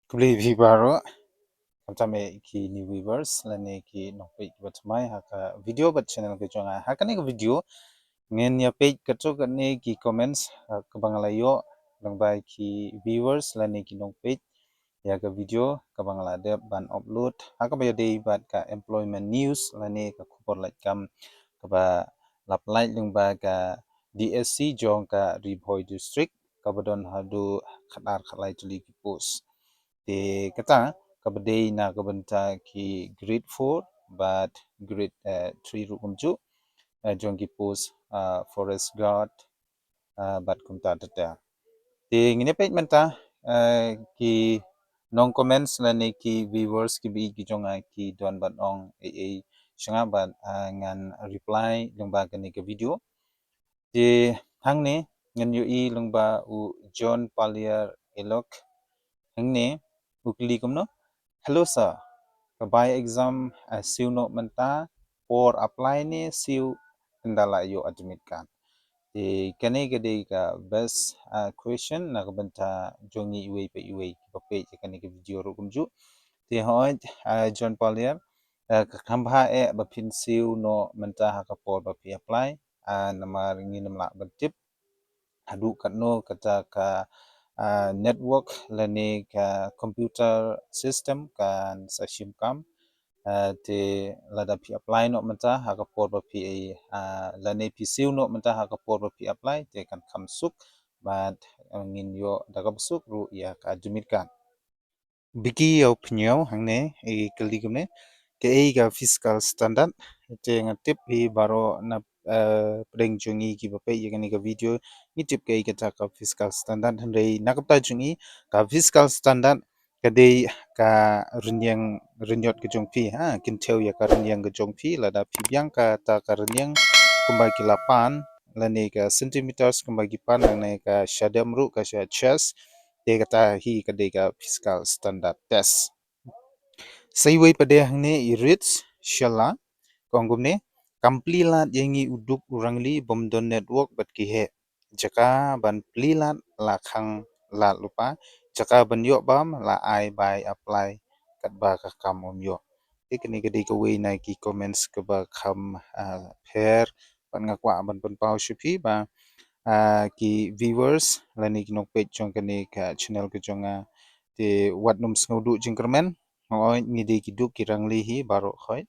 Kuli vibaro kami ki ni viewers lani ki nokpe ki batmai haka video bat channel ke jonga haka ni video ngen ya page kacho kani ki comments ke banglayo langbai ki viewers lani ki nokpe ya ke video ke banglade ban upload haka ba day bat ka employment news lani ka khubor like kam ke ba laplai lingba ka DSC jong ka Ribhoi district kabadon hadu khadar khalai tuli ki post di kata kabadai na kabanta ki grade 4 but grade 3 rukumju jong ki post forest guard but kumta tata di ngine page menta ki non comments lani ki viewers ki bi ki jonga ki don bat ong shanga bat ngan reply lungba kani ke video di hangni ngan yu I lungba u John Palier Elok hangni ukli kumno hello sir by exam siu no menta or apply ni siu kendala yo admit kan di kani gede ka best question na benta jongi iwe pa pe kani ke video ro kumju di hoj John Paulier ka khamba ba pin siu no menta ha ka por ba pi apply namar ngi namla batip hadu katno kata ka network lani ka computer system kan sashim kam te lada pi apply no menta ha ka por ba pi lani pi siu no menta ha ka por ba pi apply te kan kam suk but ngin yo daga suk ru ya ka admit kan biki yo pnyo hangne keligumne ke ga fiscal standard te ngatip hi baro na preng jungi ki bape yegani ka video ni tip ke ta ka fiscal standard handai nakapta jungi ka fiscal standard kadai ka renyot ke jongpi kintheu ya ka renyang ke jongpi lada pibyang ka ta ka renyang kumbai ki lapan lani ka centimeters kumbai ki pan nang ka shadam ru ka chest te kata hi kadai ka fiscal standard test Saiway pada hangne irits shala kongumne kamplilat yengi uduk urangli bomdon network bat kihe jaka ban plilat la khang la lupa jaka ban yo bam la ai by apply kat ba ka kam om yo ikni gede ka we na ki comments ka ba kham pair ban ngakwa ban pun pau shipi ba ki viewers lani ki nok page jong kani ka channel ka jonga te wat num sngodu jingkermen ngoi ngidi ki duk ki rangli hi baro khoi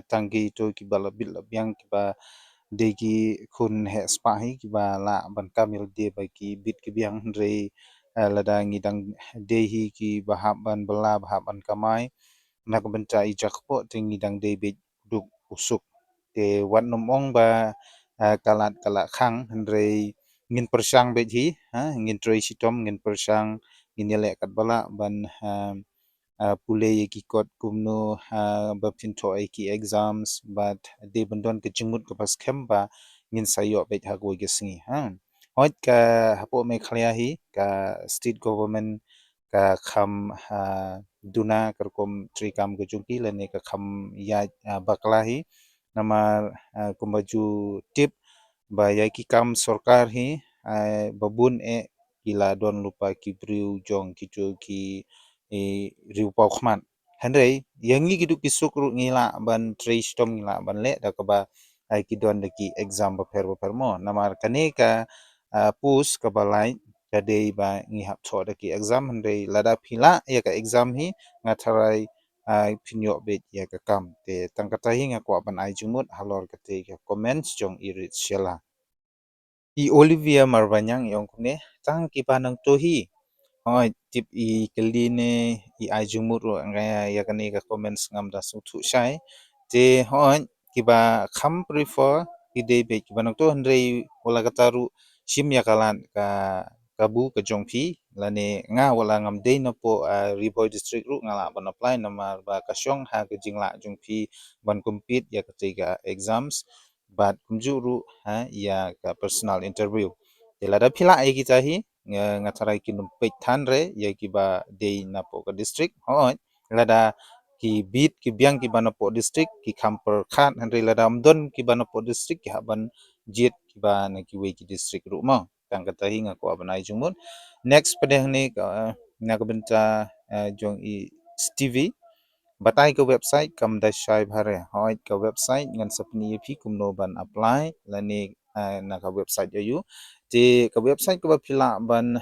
tanggi to ki bala bil byang ki ba de ki khun he spa hi ki ba la ban kamil de ba ki bit ki byang re lada ngidang de hi ki bahap ban bela bahap ban kamai nak benta I jakpo te ngidang de be duk usuk te wat num ong ba kalat kalak khang re ngin persang be hi ngin trei sitom ngin persang ngin yele kat bala ban pule ki kot kumno bapinto ki exams but de bendon ke jengmut ke pas kemba ngin sayo bet hago gesngi hot ka hapo me khlia hi ka state government ka kham duna kerkom trikam ke jungki lene ka kham ya baklahi nama kumbaju tip ba ya ki kam sarkar hi babun kila don lupa ki briu jong ki chu ki riu pau khman handai yangi kidu kisuk ru ngila ban trace tom ngila ban le da ka ba ki don de ki exam ba per mo namar kane ka pus ka balai ka dei ba ngi hap tho de ki exam handai lada phila ya ka exam hi ngatharai pinyo bet ya ka kam te tangkata hi ngakwa ban ai jumut halor ka te comments jong irit shela I Olivia Marbanyang yong kune tang ki panang tohi hoi tip I keline I ajumut ro ngaya yakani ka comments ngam da su thu shai te hoi ki ba kham prefer ki de be ki banang to handrei wala kataru shim yakalan ka kabu ka jongphi lane nga wala ngam de na po Riboy district ru ngala ban apply namar ba kasyong ha ka jingla jongphi ban compete ya ka exams but kumjuru ya ka personal interview telada phila ai ki chahi ngatharai ki numpek thanre ya ki ba de na po ka district hoi lada ki bit ki byang ki bana po district ki khamper khan hanre lada amdon ki bana po district ki haban jet ki ba na ki we ki district ru ma tang kata hi nga ko abanai jungmun next pada ni na ka benta jong i TV batai ke website kam da shai bhare hoi ke website ngan sapni ep kumno ban apply lani na ka website yu ti ka website ko ba phila ban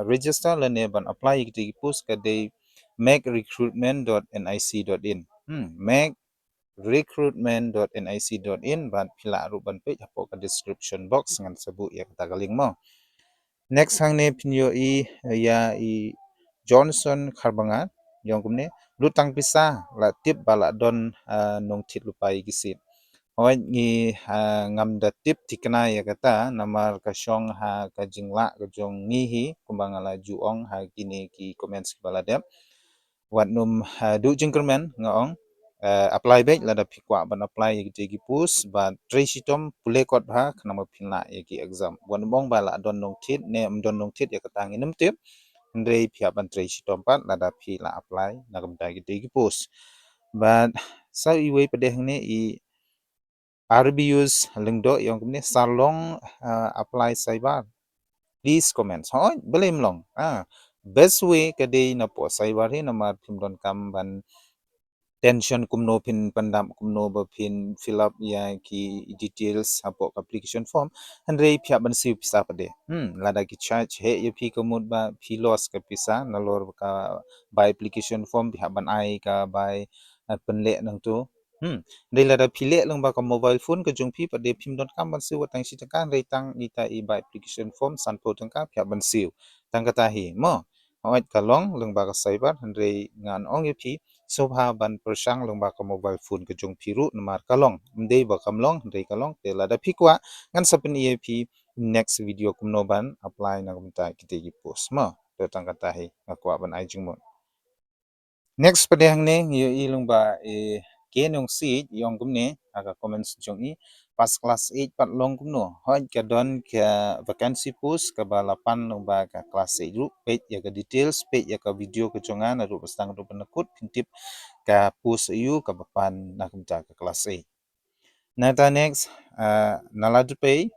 register lani ban apply ti post ka de make recruitment.nic.in make recruitment.nic.in ban phila ru ban pe hapo ka description box ngan sabu ya kata galing mo next hang ne pinyo i Johnson Kharbanga yong kumne lutang pisa la tip bala don nong tit lupai gisit hoi ngi ngam da tip tikna ya kata namar ka shong ha ka jingla ka jong ngi hi kumbang ala juong ha kini ki comments bala dem wat num du jingkermen ngaong apply back la da pikwa ban apply ya ki pus ba tresitom pule kot bha khna ma phina ya ki exam wan bong bala don nong tit ne don nong tit ya kata ngi num tip ndrei pihak bantrai sitompat lada pi la apply na kamta gitu post but sa iwe pedeh ne i RBUs lengdo yang kumne salong apply cyber please comments hoi belum long best way kade na po cyber he na mar timdon kam ban tension kumno pin pandam kumno ba pin fill up ya ki details hapo application form andre phya ban si pisa pade lada ki charge he ye phi komod ba phi loss ka pisa na lor ka by application form phya ban ai ka by penle nang tu dei lada phile long ba ka mobile phone ka jung phi pade phim dot kam ban si watang si tang rei tang ni ta i by application form san po tang ka phya ban si tang ka ta hi mo hoit ka long lung ba ka cyber andre ngan ong ye phi sobha ban persang long ba ka mobile phone ka jong phiru namar kalong mdei ba kamlong ndei kalong te lada phikwa ngan sapin ep next video kumno ban apply na kumta kite gi post ma te tang kata hi akwa ban ai jingmo next pade hangne ilung ba ke nong si yong kumne aga comments jong i pas class 8 pat long kumno hoj ka don ka vacancy post ka balapan nong ba ka class 8 ru page ya ka details page ya ka video ka jonga na ru bastang ru penakut pintip ka post yu ka bapan na kumta ka class 8 nata next naladu pay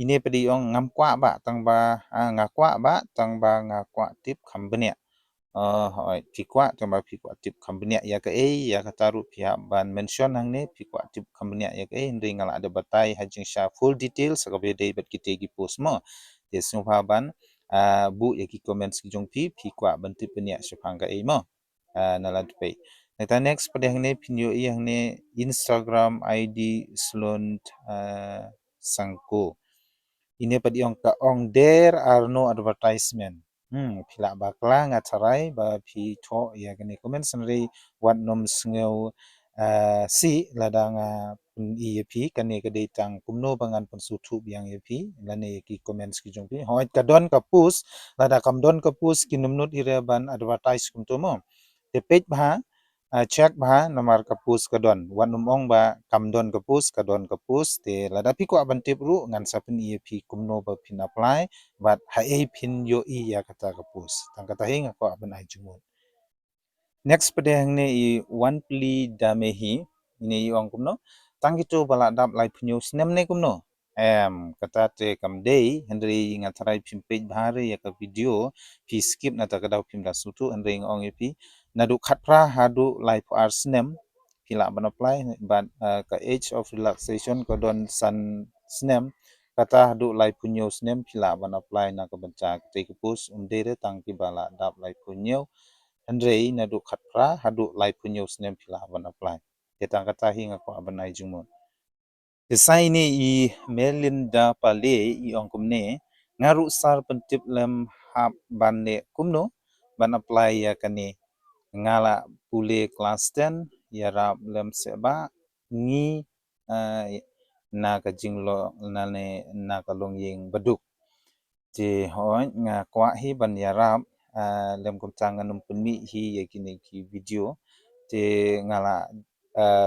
ini pedi ong ngam kwa ba tang ba ngakwa ba tang ba ngakwa tip khambne hoi pikwa tamba pikwa tip company ya ka ya ka taru pihak ban mention hang ne pikwa tip company ya ka ndri ngala ada batai hajing sha full details ka be dei bat kite gi post mo te sumha ban bu ya ki comments ki jong pikwa ban tip ne shapang ka mo nala pe neta next pada hang ne pinyo hang ne Instagram ID slon sangko ini padi ong ka ong there are no advertisement phila bakla nga charai ba phi tho ya kani comment sanri wat nom sngeu si ladang i phi kani ka de tang kumno bangan pun su thu biang i phi lani ki comments ki jong phi hoi ka don ka pus lada kam don ka pus ki numnut ire ban advertise kum to mo te page bha check bha namar kapus kadon wan umong ba kamdon kapus te lada pi ko aban tip ru ngan sapin ie pi kumno ba pin apply but ha e pin yo i ya kata kapus tang kata hinga ko aban ai jumut next pede hangne i one pli damehi ini i ong kumno tang itu bala dap lai punyo snem ne kumno kata te kam dei hendri ngatharai pin page bhare ya ka video pi skip na ta kadau pin da sutu hendri ong e pi nadu khatra hadu life arts nem pila ban apply but ka age of relaxation ko don san snem kata hadu life punyo snem pila ban apply na ka banca te kupus umdere tang ki bala dap life punyo Andre nadu khatra hadu life punyo snem pila ban apply te tang kata hinga ko ban ai jungmo Desai ni i Melinda Pale i ongkumne ngaru sar pentip lem hap ban ne kumno ban apply ya kani ngala pule kelas 10 ya rap lem seba ngi na ka jinglo na ne na ka long yeng baduk je hoi nga kwa hi ban ya rap lem kum tang num penmi hi ya kini ki video te ngala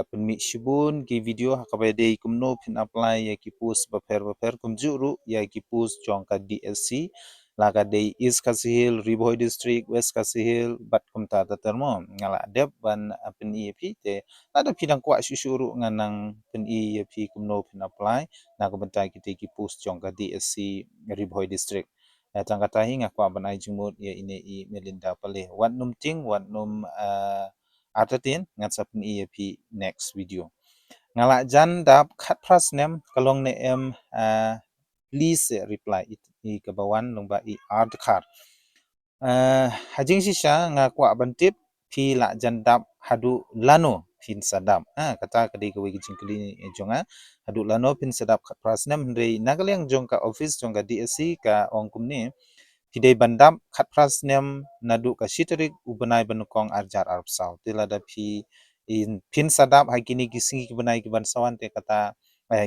penmi shibun ki video hakabai dei kumno pin apply ya ki post ba per kum juru ya ki post jong ka DSC laga dei East Kasihil, Riboy District, West Kasihil, bat kum ta termo ngala dep ban pen EP te ada pidang kwa syusyuru nganang pen EP kumno pin apply na ko bentai ki post jong ka DSC Riboy District tang kata hi ngakwa banai jumut ya ini I Melinda pale wat num ting wat num atatin ngat sapni I pi next video ngala jan dap khat pras nem kalong ne em please reply I kabawan lungba I art khar hajing sisa ngakwa bantip pi la jan dap hadu lano pin sadap kata kadi kawi kijing kali jonga hadu lano pin sadap khat pras nem ndrei nagalyang jong ka office jong ka DSC ka ongkum ni pidai bandam khat pras nem nadu ka shiterik ubanai banukong arjar arpsau tilada pi in pin sadap hakini kisingi kibanai kiban sawan te kata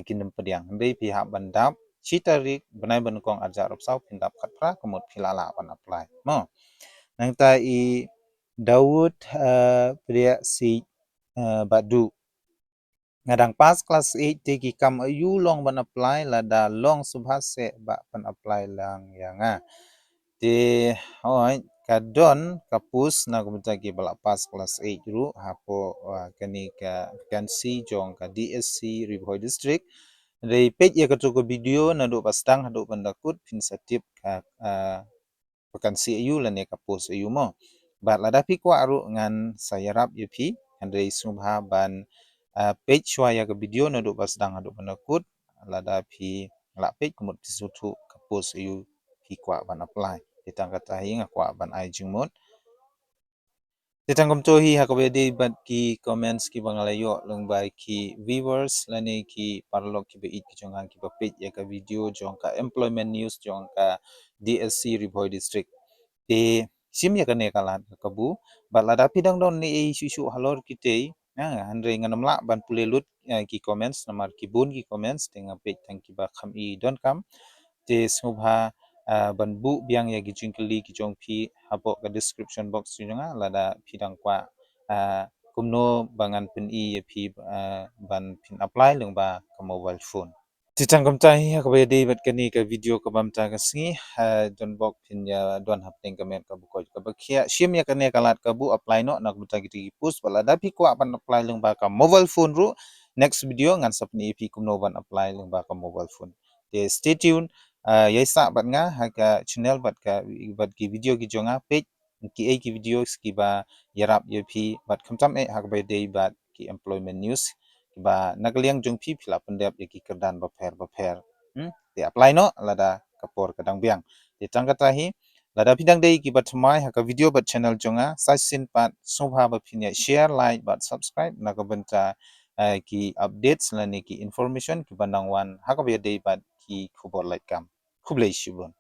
kinem pediang ndei pi ha bandam shiterik banai banukong arjar arpsau pindap khat pra kemut pilala pan apply mo nang ta I Daud pria si badu ngadang pas kelas 8 tegi kam ayu long ban apply lada long subhas se ba pan apply lang yanga di oi kadon kapus na kumta ki bala pas kelas 8 ru hapo kani ka vacancy jong ka DSC Riboy district rei page ya katu ko video na do pastang hadu bandakut pinsatip ka vacancy ayu lane kapus ayu mo bat lada pi kwa aru ngan sayarap yupi andrei subha ban page shwa ya ke video na do pasdang hadu banakut lada pi la page kumut pisutu kapus ayu pi kwa ban apply ditang kata hi ngakwa ban ai jingmut ditang komto hi hakabedi bat ki comments ki bangalayo lengbai ki viewers lani ki parlok ki beit ki jongang ki page ya ke video jongka employment news jongka DSC Riboy district te sim ya kane kalat kabu balada pidang don ni isu halor kite andre nganamla ban pulelut ki comments namar ki bun ki comments tenga page tang ki ba kham I don kam te subha ban bu biang ya gijing kali ki jong pi hapo ka description box junga lada pidang kwa kumno bangan pin I pi ban pin apply lengba ka mobile phone Titang kamtai akabe David kani ka video ka bamta ka singi don bok pin ya don hapting kamen ka buko ka bakia shim ya kane kalat ka bu apply no nak buta giti post bala dapi ko apan apply leng ba ka mobile phone ru next video ngan sapni ip kumno ban apply leng ba ka mobile phone te stay tune yaisa bat nga ha ka channel bat ki video ki jonga page ki video ki ba yarap ip bat kamtam hakabe day bat ki employment news ba nagaliang jong pi phila pendep ki kerdan baper te apply no lada kapor kadang biang te tangkata hi lada pidang dei ki batmai ha ka video bat channel jonga sasin pat sobha ba phinya share like bat subscribe na ka benta ki updates lani ki information ki bandang wan ha ka be dei bat ki khubor like kam khublei shibun